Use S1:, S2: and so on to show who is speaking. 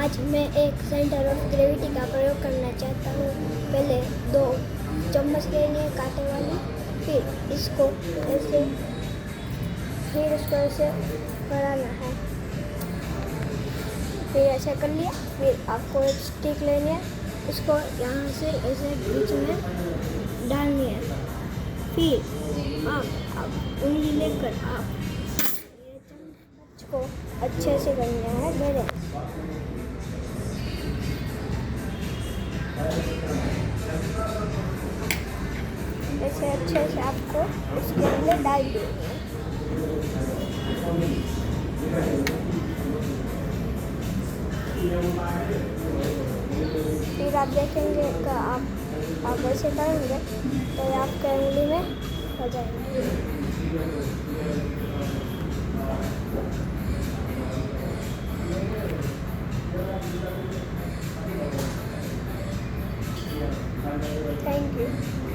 S1: आज मैं एक सेंटर ऑफ ग्रेविटी का प्रयोग करना चाहता हूँ। पहले 2 चम्मच लेनी है कांटे वाली, फिर इसको ऐसे कराना है। फिर ऐसा कर लिया। फिर आपको एक स्टिक लेनी है, इसको यहाँ से ऐसे बीच में डालनी है। फिर आप उंगली लेकर आप ये चम्मच को अच्छे से करना है मेरे। ऐसे अच्छे से आपको उसके अंदर डाल देंगे। फिर आप देखेंगे कि आप ऐसे करेंगे तो ये आपके उंगली में हो जाएंगे। Thank you.